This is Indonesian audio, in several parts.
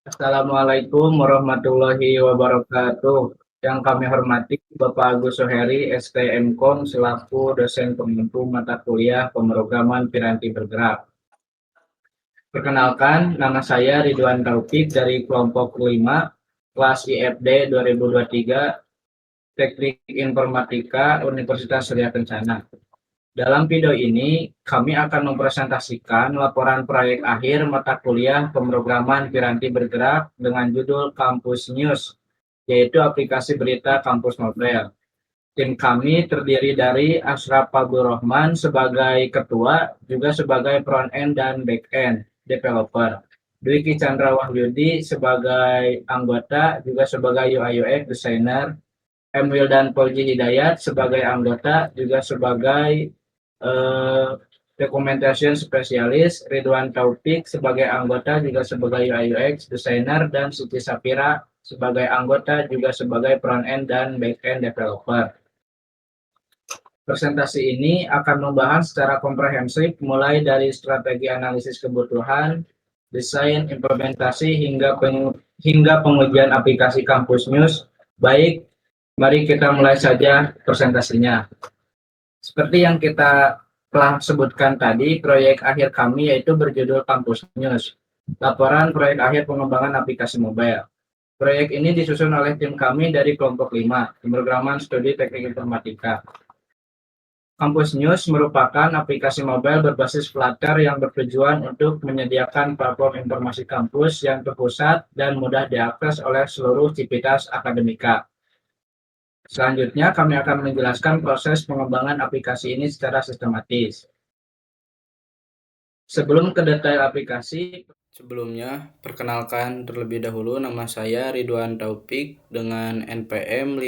Assalamualaikum warahmatullahi wabarakatuh. Yang kami hormati Bapak Agus Soheri, STMKOM, selaku dosen pengampu mata kuliah pemrograman Piranti Bergerak. Perkenalkan, nama saya Ridwan Taufik dari kelompok 5, kelas IFD 2023, Teknik Informatika Universitas Surya Kencana. Dalam video ini, kami akan mempresentasikan laporan proyek akhir mata kuliah pemrograman Piranti Bergerak dengan judul Kampus News, yaitu aplikasi berita kampus mobile. Tim kami terdiri dari Ashraf Fabur Rahman sebagai ketua, juga sebagai front end dan back end developer. Dwiki Chandra Wahyudi sebagai anggota, juga sebagai UI UX designer. Emil dan Polji Hidayat sebagai anggota, juga sebagai documentation spesialis. Ridwan Taufik sebagai anggota, juga sebagai UI UX designer, dan Siti Sapira sebagai anggota, juga sebagai front end dan back end developer. Presentasi ini akan membahas secara komprehensif mulai dari strategi analisis kebutuhan, desain, implementasi, hingga pengujian aplikasi Kampus News. Baik, mari kita mulai saja presentasinya. Seperti yang kita telah sebutkan tadi, proyek akhir kami yaitu berjudul Kampus News, laporan proyek akhir pengembangan aplikasi mobile. Proyek ini disusun oleh tim kami dari kelompok 5, pemrograman studi teknik informatika. Kampus News merupakan aplikasi mobile berbasis Flutter yang bertujuan untuk menyediakan platform informasi kampus yang terpusat dan mudah diakses oleh seluruh civitas akademika. Selanjutnya, kami akan menjelaskan proses pengembangan aplikasi ini secara sistematis. Sebelum ke detail aplikasi, sebelumnya perkenalkan terlebih dahulu, nama saya Ridwan Taufik dengan NPM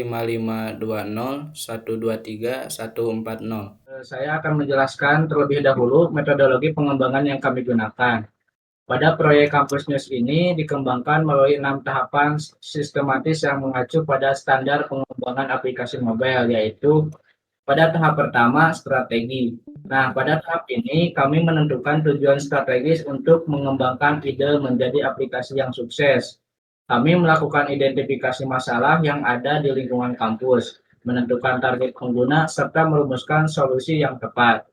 5520123140. Saya akan menjelaskan terlebih dahulu metodologi pengembangan yang kami gunakan. Pada proyek Kampus News ini dikembangkan melalui 6 tahapan sistematis yang mengacu pada standar pengembangan aplikasi mobile, yaitu pada tahap pertama, strategi. Nah, pada tahap ini kami menentukan tujuan strategis untuk mengembangkan ide menjadi aplikasi yang sukses. Kami melakukan identifikasi masalah yang ada di lingkungan kampus, menentukan target pengguna, serta merumuskan solusi yang tepat.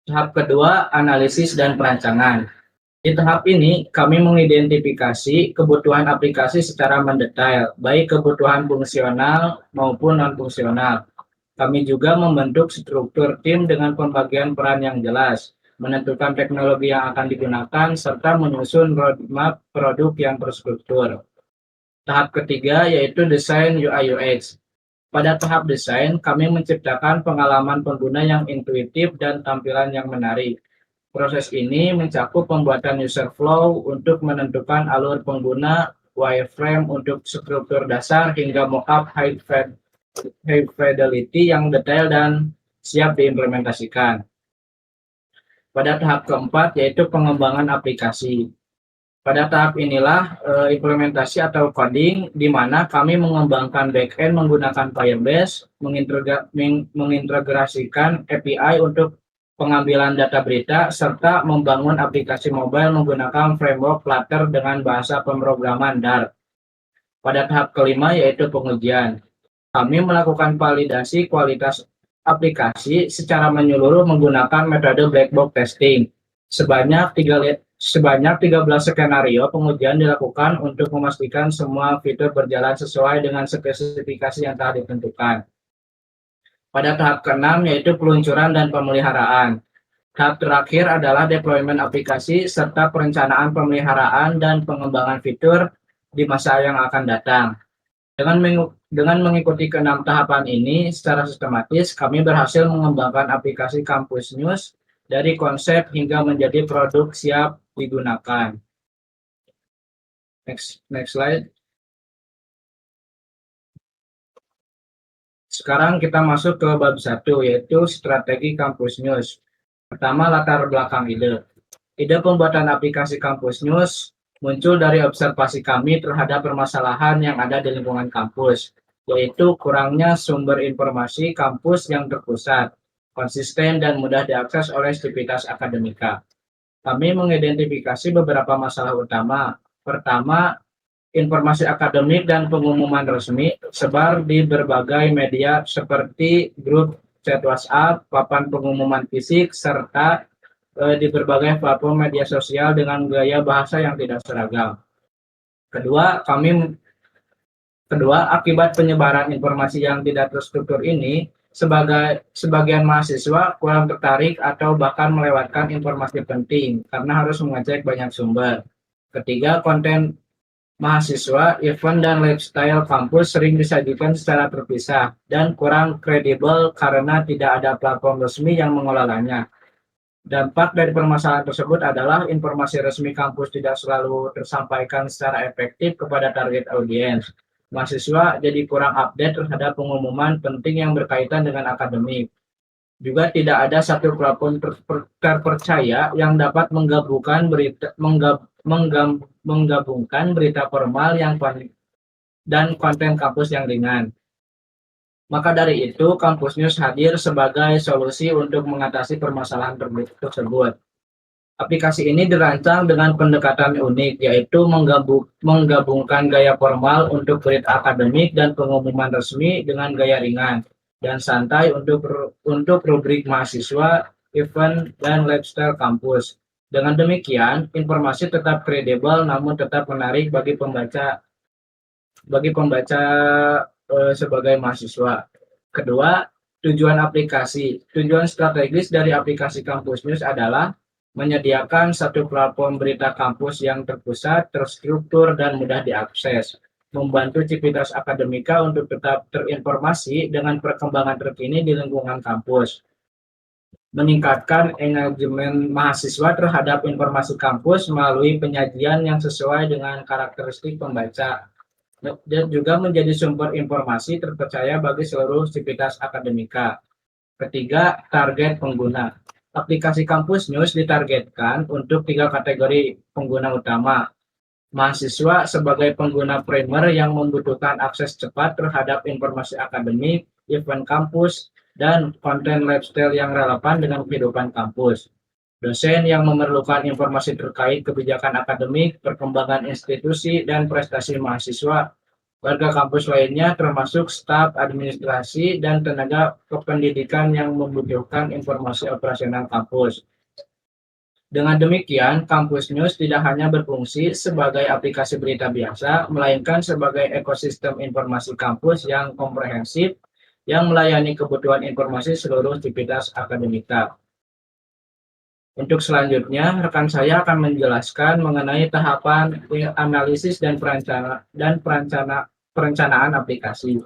Tahap kedua, analisis dan perancangan. Di tahap ini, kami mengidentifikasi kebutuhan aplikasi secara mendetail, baik kebutuhan fungsional maupun non-fungsional. Kami juga membentuk struktur tim dengan pembagian peran yang jelas, menentukan teknologi yang akan digunakan, serta menyusun roadmap produk yang terstruktur. Tahap ketiga yaitu desain UI UX. Pada tahap desain, kami menciptakan pengalaman pengguna yang intuitif dan tampilan yang menarik. Proses ini mencakup pembuatan user flow untuk menentukan alur pengguna, wireframe untuk struktur dasar, hingga mockup high fidelity yang detail dan siap diimplementasikan. Pada tahap keempat yaitu pengembangan aplikasi. Pada tahap inilah implementasi atau coding, di mana kami mengembangkan backend menggunakan Firebase, mengintegrasikan API untuk pengambilan data berita, serta membangun aplikasi mobile menggunakan framework Flutter dengan bahasa pemrograman Dart. Pada tahap kelima yaitu pengujian. Kami melakukan validasi kualitas aplikasi secara menyeluruh menggunakan metode black box testing. Sebanyak 13 skenario pengujian dilakukan untuk memastikan semua fitur berjalan sesuai dengan spesifikasi yang telah ditentukan. Pada tahap ke-6 yaitu peluncuran dan pemeliharaan. Tahap terakhir adalah deployment aplikasi serta perencanaan pemeliharaan dan pengembangan fitur di masa yang akan datang. Dengan mengikuti ke-6 tahapan ini secara sistematis, kami berhasil mengembangkan aplikasi Kampus News dari konsep hingga menjadi produk siap digunakan. Next slide. Sekarang kita masuk ke bab 1, yaitu strategi Kampus News. Pertama, latar belakang ide. Ide pembuatan aplikasi Kampus News muncul dari observasi kami terhadap permasalahan yang ada di lingkungan kampus, yaitu kurangnya sumber informasi kampus yang terpusat, konsisten, dan mudah diakses oleh civitas akademika. Kami mengidentifikasi beberapa masalah utama, Pertama, informasi akademik dan pengumuman resmi sebar di berbagai media seperti grup chat WhatsApp, papan pengumuman fisik, serta di berbagai platform media sosial dengan gaya bahasa yang tidak seragam. Kedua, akibat penyebaran informasi yang tidak terstruktur ini, sebagian mahasiswa kurang tertarik atau bahkan melewatkan informasi penting karena harus mengecek banyak sumber. Ketiga, konten mahasiswa, event, dan lifestyle kampus sering disajikan secara terpisah dan kurang kredibel karena tidak ada platform resmi yang mengelolanya. Dampak dari permasalahan tersebut adalah informasi resmi kampus tidak selalu tersampaikan secara efektif kepada target audiens. Mahasiswa jadi kurang update terhadap pengumuman penting yang berkaitan dengan akademik. Juga tidak ada satu platform terpercaya yang dapat menggabungkan berita formal dan konten kampus yang ringan. Maka dari itu, Kampus News hadir sebagai solusi untuk mengatasi permasalahan tersebut. Aplikasi ini dirancang dengan pendekatan unik, yaitu menggabungkan gaya formal untuk berita akademik dan pengumuman resmi dengan gaya ringan dan santai untuk rubrik mahasiswa, event, dan lifestyle kampus. Dengan demikian, informasi tetap kredibel namun tetap menarik bagi pembaca sebagai mahasiswa. Kedua, tujuan strategis dari aplikasi Kampus News adalah menyediakan satu platform berita kampus yang terpusat, terstruktur, dan mudah diakses, membantu Civitas Akademika untuk tetap terinformasi dengan perkembangan terkini di lingkungan kampus, meningkatkan engagement mahasiswa terhadap informasi kampus melalui penyajian yang sesuai dengan karakteristik pembaca, dan juga menjadi sumber informasi terpercaya bagi seluruh Civitas Akademika. Ketiga, target pengguna. Aplikasi Kampus News ditargetkan untuk 3 kategori pengguna utama. Mahasiswa sebagai pengguna primer yang membutuhkan akses cepat terhadap informasi akademik, event kampus, dan konten lifestyle yang relevan dengan kehidupan kampus. Dosen yang memerlukan informasi terkait kebijakan akademik, perkembangan institusi, dan prestasi mahasiswa. Warga kampus lainnya termasuk staf administrasi dan tenaga kependidikan yang membutuhkan informasi operasional kampus. Dengan demikian, Kampus News tidak hanya berfungsi sebagai aplikasi berita biasa, melainkan sebagai ekosistem informasi kampus yang komprehensif yang melayani kebutuhan informasi seluruh Civitas Akademika. Untuk selanjutnya, rekan saya akan menjelaskan mengenai tahapan analisis dan perencanaan aplikasi.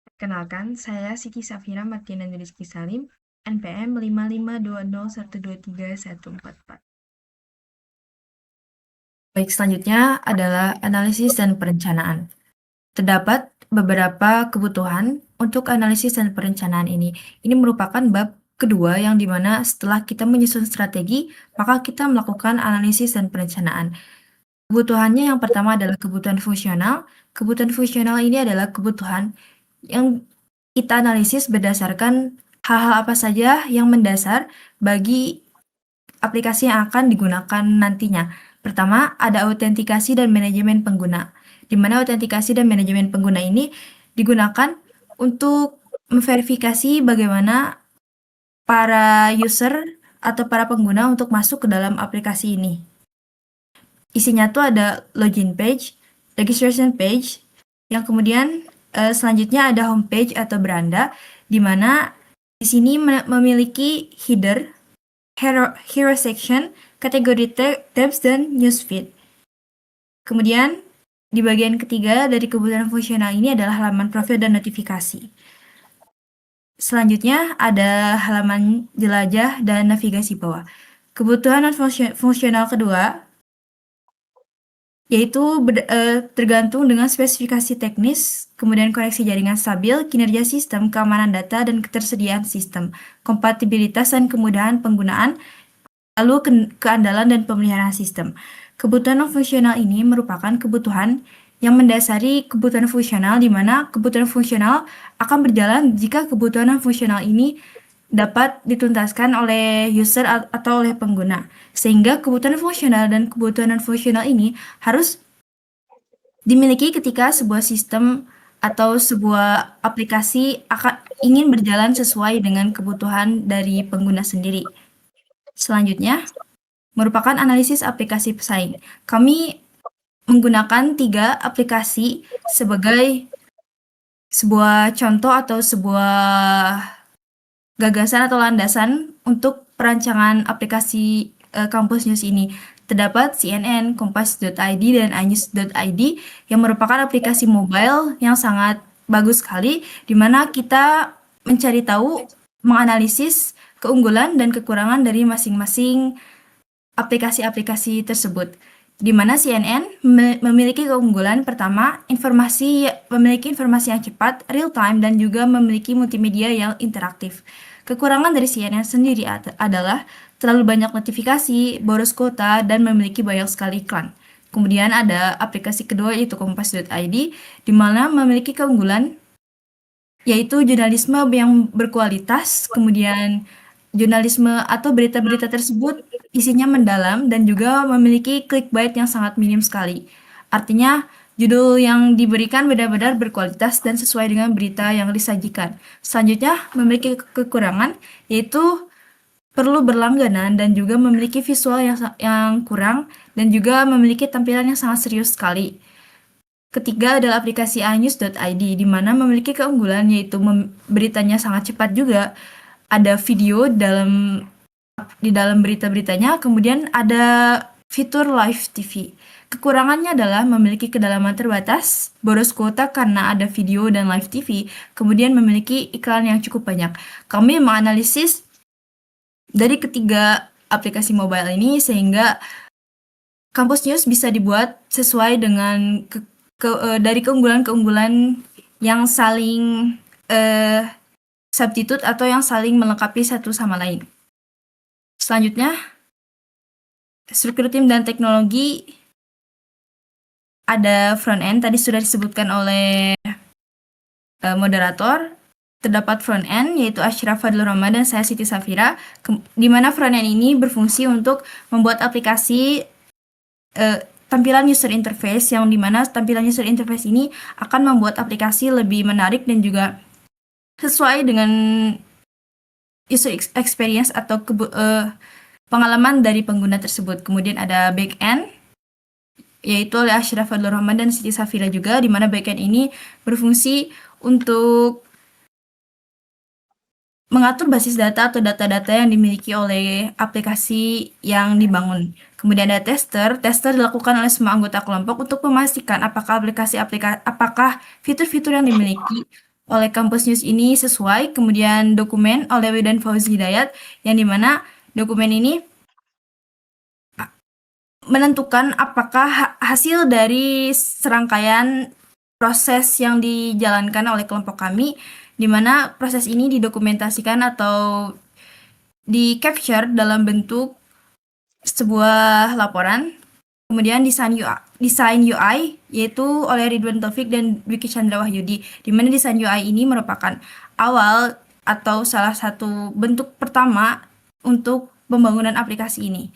Perkenalkan, saya Siti Safira Martina Rizky Salim, NPM 552012312314. Baik, selanjutnya adalah analisis dan perencanaan. Terdapat beberapa kebutuhan untuk analisis dan perencanaan ini. Ini merupakan bab kedua yang dimana setelah kita menyusun strategi, maka kita melakukan analisis dan perencanaan. Kebutuhannya yang pertama adalah kebutuhan fungsional. Kebutuhan fungsional ini adalah kebutuhan yang kita analisis berdasarkan hal-hal apa saja yang mendasar bagi aplikasi yang akan digunakan nantinya. Pertama, ada autentikasi dan manajemen pengguna, di mana autentikasi dan manajemen pengguna ini digunakan untuk memverifikasi bagaimana para user atau para pengguna untuk masuk ke dalam aplikasi ini. Isinya tuh ada login page, registration page, yang kemudian selanjutnya ada homepage atau beranda, di mana di sini memiliki header, hero section, kategori tabs, dan newsfeed. Kemudian di bagian ketiga dari kebutuhan fungsional ini adalah halaman profil dan notifikasi. Selanjutnya ada halaman jelajah dan navigasi bawah. Kebutuhan fungsional kedua yaitu tergantung dengan spesifikasi teknis, kemudian koneksi jaringan stabil, kinerja sistem, keamanan data, dan ketersediaan sistem, kompatibilitas dan kemudahan penggunaan, lalu keandalan dan pemeliharaan sistem. Kebutuhan non-fungsional ini merupakan kebutuhan yang mendasari kebutuhan fungsional, di mana kebutuhan fungsional akan berjalan jika kebutuhan non-fungsional ini dapat dituntaskan oleh user atau oleh pengguna. Sehingga kebutuhan fungsional dan kebutuhan non-fungsional ini harus dimiliki ketika sebuah sistem atau sebuah aplikasi ingin berjalan sesuai dengan kebutuhan dari pengguna sendiri. Selanjutnya, merupakan analisis aplikasi pesaing. Kami menggunakan 3 aplikasi sebagai sebuah contoh atau sebuah gagasan atau landasan untuk perancangan aplikasi Kampus News ini. Terdapat CNN, Kompas.id, dan iNews.id yang merupakan aplikasi mobile yang sangat bagus sekali, di mana kita mencari tahu, menganalisis keunggulan dan kekurangan dari masing-masing aplikasi-aplikasi tersebut. Di mana CNN memiliki keunggulan pertama, memiliki informasi yang cepat, real time, dan juga memiliki multimedia yang interaktif. Kekurangan dari CNN sendiri adalah terlalu banyak notifikasi, boros kuota, dan memiliki banyak sekali iklan. Kemudian ada aplikasi kedua yaitu Kompas.id, di mana memiliki keunggulan yaitu jurnalisme yang berkualitas, kemudian jurnalisme atau berita-berita tersebut isinya mendalam dan juga memiliki clickbait yang sangat minim sekali. Artinya, judul yang diberikan benar-benar berkualitas dan sesuai dengan berita yang disajikan. Selanjutnya, memiliki kekurangan, yaitu perlu berlangganan dan juga memiliki visual yang kurang dan juga memiliki tampilan yang sangat serius sekali. Ketiga adalah aplikasi iNews.id, di mana memiliki keunggulan yaitu beritanya sangat cepat juga, ada video di dalam berita-beritanya, kemudian ada fitur live TV. Kekurangannya adalah memiliki kedalaman terbatas, boros kuota karena ada video dan live TV, kemudian memiliki iklan yang cukup banyak. Kami menganalisis dari ketiga aplikasi mobile ini sehingga Kampus News bisa dibuat sesuai dengan dari keunggulan-keunggulan yang saling substitute atau yang saling melengkapi satu sama lain. Selanjutnya, struktur tim dan teknologi ada front end, tadi sudah disebutkan oleh moderator. Terdapat front end, yaitu Ashraf Fadlur Rahman dan saya Siti Safira, di mana front end ini berfungsi untuk membuat aplikasi tampilan user interface, yang dimana tampilan user interface ini akan membuat aplikasi lebih menarik dan juga sesuai dengan user experience atau pengalaman dari pengguna tersebut. Kemudian ada backend, yaitu oleh Ashraf Fadlur Rahman dan Siti Safira juga, di mana backend ini berfungsi untuk mengatur basis data atau data-data yang dimiliki oleh aplikasi yang dibangun. Kemudian ada tester dilakukan oleh semua anggota kelompok untuk memastikan apakah apakah fitur-fitur yang dimiliki oleh Kampus News ini sesuai. Kemudian dokumen oleh Widan Fauzi Hidayat, yang dimana dokumen ini menentukan apakah hasil dari serangkaian proses yang dijalankan oleh kelompok kami, di mana proses ini didokumentasikan atau di-capture dalam bentuk sebuah laporan. Kemudian desain UI yaitu oleh Ridwan Taufik dan Dwiki Chandra Wahyudi, di mana desain UI ini merupakan awal atau salah satu bentuk pertama untuk pembangunan aplikasi ini.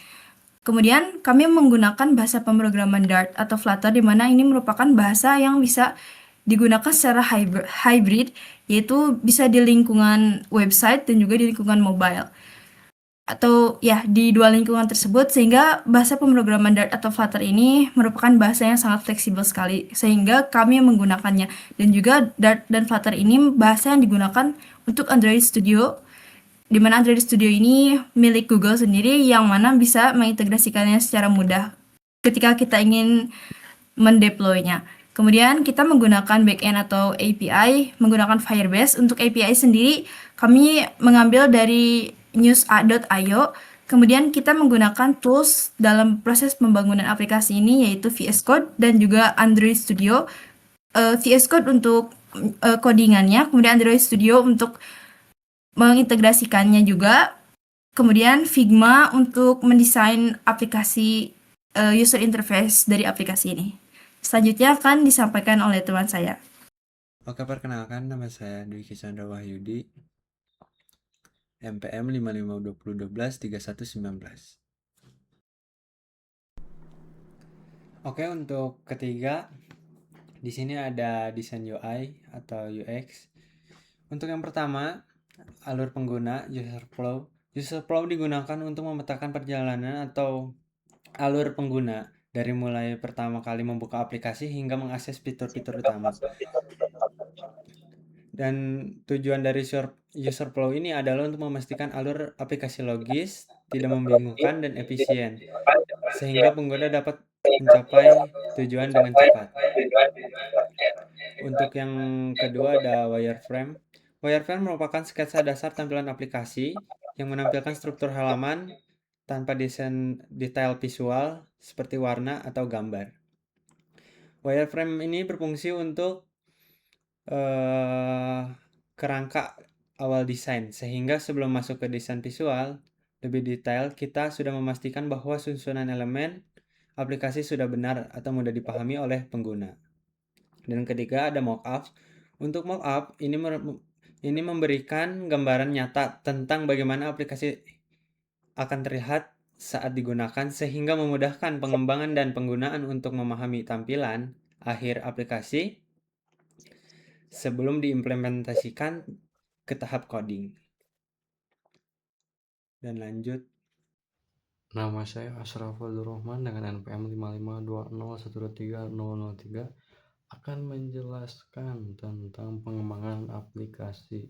Kemudian kami menggunakan bahasa pemrograman Dart atau Flutter, di mana ini merupakan bahasa yang bisa digunakan secara hybrid, yaitu bisa di lingkungan website dan juga di lingkungan mobile. Atau ya, di dua lingkungan tersebut, sehingga bahasa pemrograman Dart atau Flutter ini merupakan bahasa yang sangat fleksibel sekali, sehingga kami menggunakannya. Dan juga Dart dan Flutter ini bahasa yang digunakan untuk Android Studio, di mana Android Studio ini milik Google sendiri, yang mana bisa mengintegrasikannya secara mudah ketika kita ingin mendeploynya. Kemudian kita menggunakan backend atau API, menggunakan Firebase. Untuk API sendiri, kami mengambil dari news.io. Kemudian kita menggunakan tools dalam proses pembangunan aplikasi ini, yaitu VS Code dan juga Android Studio. VS Code untuk codingannya, kemudian Android Studio untuk mengintegrasikannya juga. Kemudian Figma untuk mendesain aplikasi user interface dari aplikasi ini. Selanjutnya akan disampaikan oleh teman saya. Oke, perkenalkan, nama saya Dwiki Chandra Wahyudi. MPM 5520123119. Oke, untuk ketiga, di sini ada desain UI atau UX. Untuk yang pertama, alur pengguna user flow. User flow digunakan untuk memetakan perjalanan atau alur pengguna dari mulai pertama kali membuka aplikasi hingga mengakses fitur-fitur utama. Dan tujuan dari user flow ini adalah untuk memastikan alur aplikasi logis, tidak membingungkan dan efisien, sehingga pengguna dapat mencapai tujuan dengan cepat. Untuk yang kedua ada wireframe. Wireframe merupakan sketsa dasar tampilan aplikasi yang menampilkan struktur halaman tanpa desain detail visual seperti warna atau gambar. Wireframe ini berfungsi untuk kerangka awal desain, sehingga sebelum masuk ke desain visual lebih detail, kita sudah memastikan bahwa susunan elemen aplikasi sudah benar atau mudah dipahami oleh pengguna. Dan ketiga ada mockup. Untuk mockup ini memberikan gambaran nyata tentang bagaimana aplikasi akan terlihat saat digunakan, sehingga memudahkan pengembangan dan penggunaan untuk memahami tampilan akhir aplikasi sebelum diimplementasikan ke tahap coding. Dan lanjut. Nama saya Ashraful Rahman dengan NPM 5520123003 akan menjelaskan tentang pengembangan aplikasi.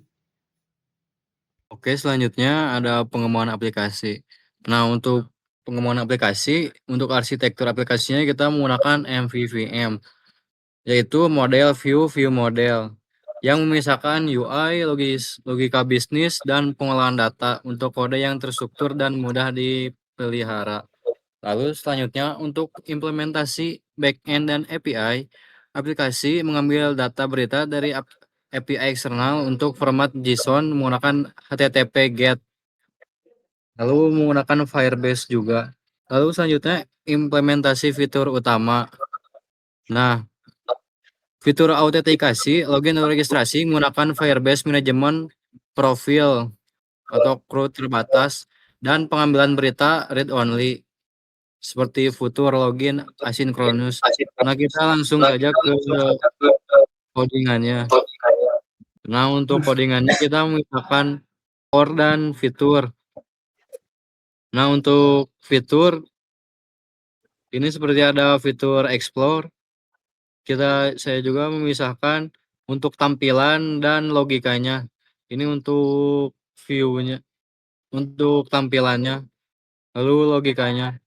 Oke, selanjutnya ada pengembangan aplikasi. Nah, untuk pengembangan aplikasi, untuk arsitektur aplikasinya kita menggunakan MVVM, yaitu model view model, yang memisahkan UI, logika bisnis, dan pengolahan data untuk kode yang terstruktur dan mudah dipelihara. Lalu selanjutnya untuk implementasi backend dan API, aplikasi mengambil data berita dari API eksternal untuk format JSON menggunakan HTTP GET, lalu menggunakan Firebase juga. Lalu selanjutnya implementasi fitur utama. Nah, fitur autentikasi, login atau registrasi menggunakan Firebase Management Profile atau CRUD terbatas, dan pengambilan berita read only seperti futur, login, asinkronus. Nah, kita langsung saja ke codingannya. Nah, untuk codingannya kita menggunakan core dan fitur. Nah, untuk fitur ini seperti ada fitur explore. Saya juga memisahkan untuk tampilan dan logikanya. Ini untuk view-nya, untuk tampilannya, lalu logikanya.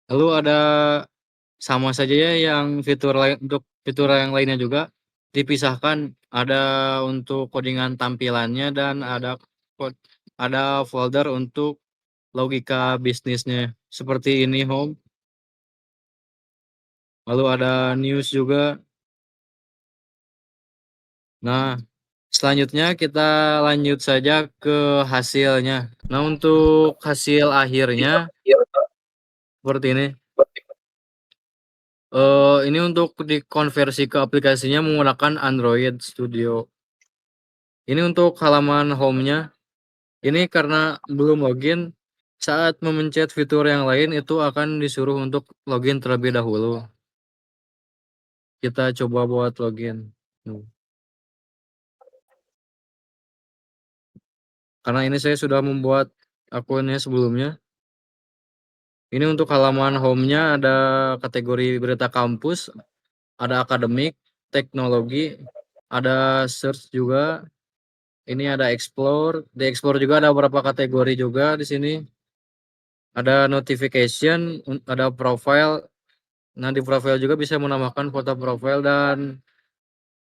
Lalu ada sama saja ya yang fitur lain, untuk fitur yang lainnya juga dipisahkan, ada untuk codingan tampilannya dan ada folder untuk logika bisnisnya seperti ini home. Lalu ada news juga. Nah, selanjutnya kita lanjut saja ke hasilnya. Nah, untuk hasil akhirnya seperti ini. Ini untuk dikonversi ke aplikasinya menggunakan Android Studio. Ini untuk halaman home-nya. Ini karena belum login, saat memencet fitur yang lain itu akan disuruh untuk login terlebih dahulu. Kita coba buat login. Karena ini saya sudah membuat akunnya sebelumnya. Ini untuk halaman home-nya ada kategori berita kampus, ada akademik, teknologi, ada search juga. Ini ada explore. Di explore juga ada beberapa kategori juga di sini. Ada notification, ada profile. Nah, di profile juga bisa menambahkan foto profile dan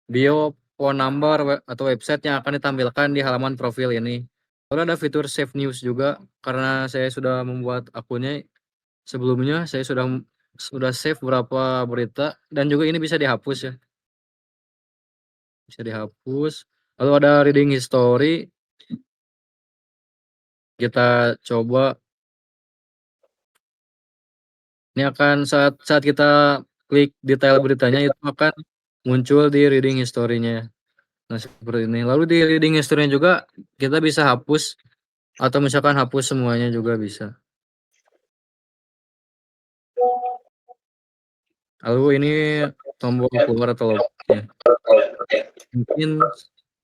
bio, phone number atau website yang akan ditampilkan di halaman profil ini. Lalu ada fitur save news juga, karena saya sudah membuat akunnya sebelumnya, saya sudah save beberapa berita, dan juga ini bisa dihapus ya. Bisa dihapus. Lalu ada reading history. Kita coba. Ini akan saat kita klik detail beritanya itu akan muncul di reading history-nya. Nah, seperti ini. Lalu di reading history juga kita bisa hapus atau misalkan hapus semuanya juga bisa. Lalu ini tombol keluar atau login. Mungkin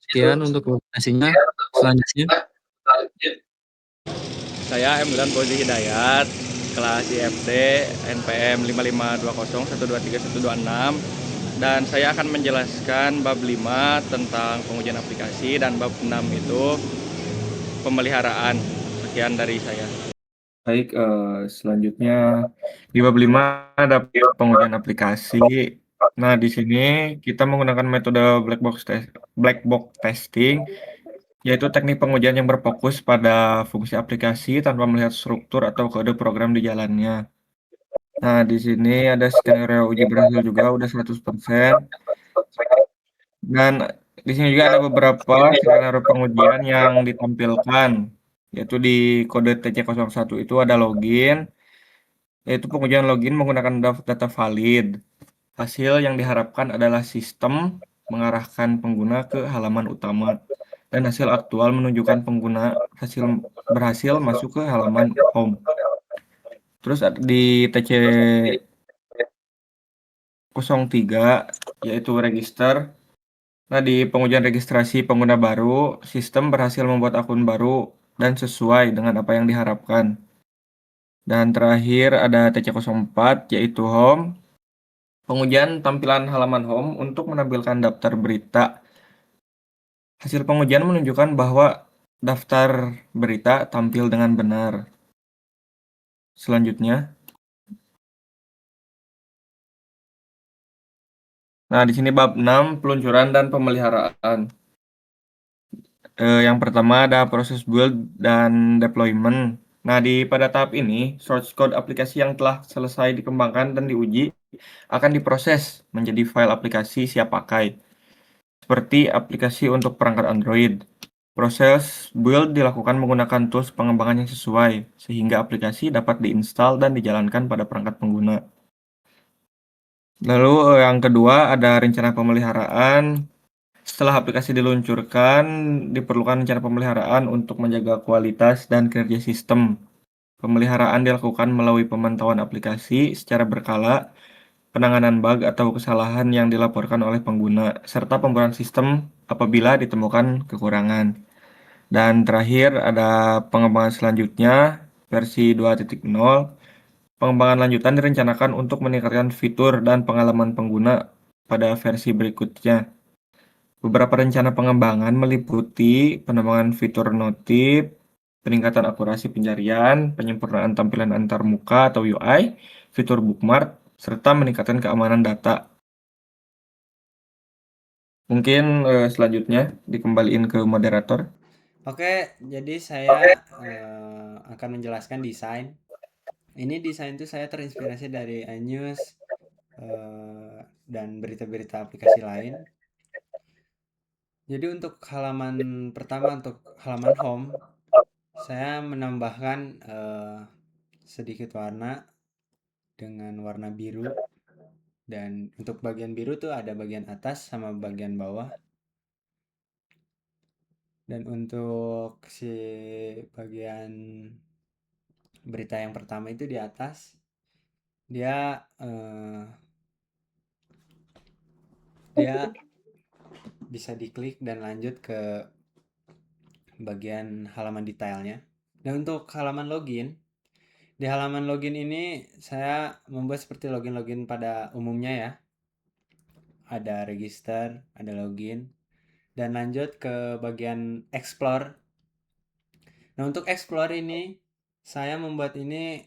sekian untuk presentasinya. Selanjutnya. Saya Emdan Fauzi Hidayat, kelas IFT NPM 5520123126, dan saya akan menjelaskan bab 5 tentang pengujian aplikasi dan bab 6 itu pemeliharaan. Sekian dari saya. Baik, selanjutnya di bab 5 ada pengujian aplikasi. Nah, di sini kita menggunakan metode black box testing, yaitu teknik pengujian yang berfokus pada fungsi aplikasi tanpa melihat struktur atau kode program di jalannya. Nah, di sini ada skenario uji berhasil juga udah 100%. Dan di sini juga ada beberapa skenario pengujian yang ditampilkan, yaitu di kode TC01 itu ada login, yaitu pengujian login menggunakan data valid. Hasil yang diharapkan adalah sistem mengarahkan pengguna ke halaman utama, dan hasil aktual menunjukkan pengguna berhasil masuk ke halaman home. Terus di TC03 yaitu register. Nah, di pengujian registrasi pengguna baru, sistem berhasil membuat akun baru dan sesuai dengan apa yang diharapkan. Dan terakhir ada TC04 yaitu home. Pengujian tampilan halaman home untuk menampilkan daftar berita. Hasil pengujian menunjukkan bahwa daftar berita tampil dengan benar. Selanjutnya. Nah, di sini bab 6, peluncuran dan pemeliharaan. Yang pertama ada proses build dan deployment. Nah, pada tahap ini, source code aplikasi yang telah selesai dikembangkan dan diuji akan diproses menjadi file aplikasi siap pakai, seperti aplikasi untuk perangkat Android. Proses build dilakukan menggunakan tools pengembangan yang sesuai, sehingga aplikasi dapat diinstal dan dijalankan pada perangkat pengguna. Lalu yang kedua ada rencana pemeliharaan. Setelah aplikasi diluncurkan, diperlukan rencana pemeliharaan untuk menjaga kualitas dan kinerja sistem. Pemeliharaan dilakukan melalui pemantauan aplikasi secara berkala, penanganan bug atau kesalahan yang dilaporkan oleh pengguna, serta pembuatan sistem apabila ditemukan kekurangan. Dan terakhir ada pengembangan selanjutnya, versi 2.0. Pengembangan lanjutan direncanakan untuk meningkatkan fitur dan pengalaman pengguna pada versi berikutnya. Beberapa rencana pengembangan meliputi penambahan fitur notif, peningkatan akurasi pencarian, penyempurnaan tampilan antarmuka atau UI, fitur bookmark, serta meningkatkan keamanan data. Mungkin selanjutnya dikembaliin ke moderator. Oke, jadi saya akan menjelaskan desain. Ini desain itu saya terinspirasi dari iNews dan berita-berita aplikasi lain. Jadi untuk halaman pertama, untuk halaman home, saya menambahkan sedikit warna dengan warna biru. Dan untuk bagian biru tuh ada bagian atas sama bagian bawah. Dan untuk si bagian berita yang pertama itu di atas, dia bisa diklik dan lanjut ke bagian halaman detailnya. Dan untuk halaman login, di halaman login ini saya membuat seperti login pada umumnya ya. Ada register, ada login, dan lanjut ke bagian explore. Nah, untuk explore ini saya membuat ini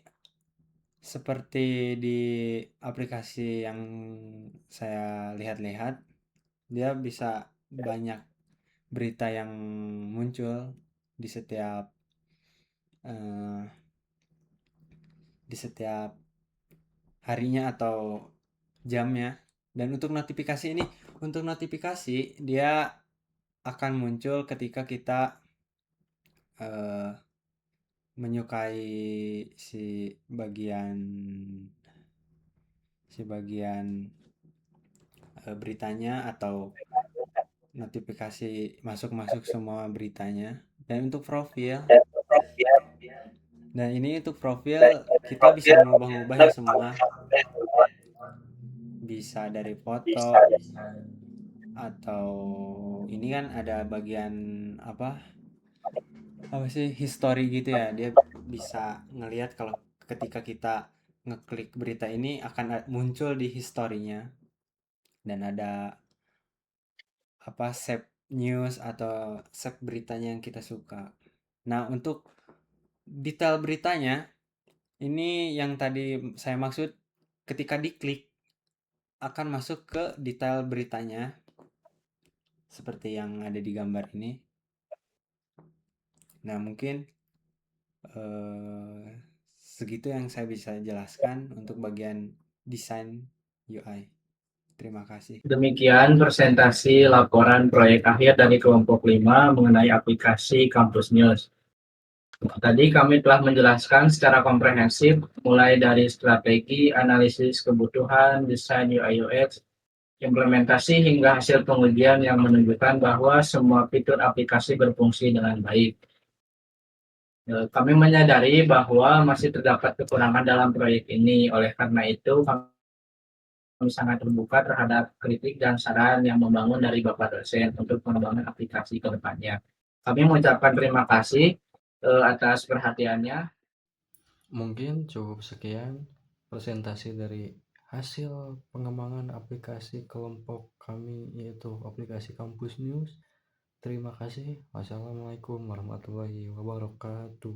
seperti di aplikasi yang saya lihat-lihat. Dia bisa banyak berita yang muncul di setiap harinya atau jamnya. Dan untuk notifikasi ini, dia akan muncul ketika kita menyukai si bagian beritanya atau notifikasi masuk semua beritanya. Dan untuk profil, dan ini untuk profil kita bisa mengubah-ubah ya semua. Bisa dari foto atau ini kan ada bagian apa sih history gitu ya, dia bisa ngelihat kalau ketika kita ngeklik berita ini akan muncul di historinya, dan ada apa save news atau save beritanya yang kita suka. Nah, untuk detail beritanya ini yang tadi saya maksud, ketika diklik akan masuk ke detail beritanya seperti yang ada di gambar ini. Nah, mungkin segitu yang saya bisa jelaskan untuk bagian desain UI. Terima kasih. Demikian presentasi laporan proyek akhir dari kelompok 5 mengenai aplikasi Kampus News. Tadi kami telah menjelaskan secara komprehensif mulai dari strategi, analisis kebutuhan, desain UI UX, implementasi hingga hasil pengujian yang menunjukkan bahwa semua fitur aplikasi berfungsi dengan baik. Kami menyadari bahwa masih terdapat kekurangan dalam proyek ini, oleh karena itu kami sangat terbuka terhadap kritik dan saran yang membangun dari Bapak dosen untuk pengembangan aplikasi ke depannya. Kami mengucapkan terima kasih atas perhatiannya. Mungkin cukup sekian presentasi dari hasil pengembangan aplikasi kelompok kami, yaitu aplikasi Kampus News. Terima kasih. Wassalamualaikum warahmatullahi wabarakatuh.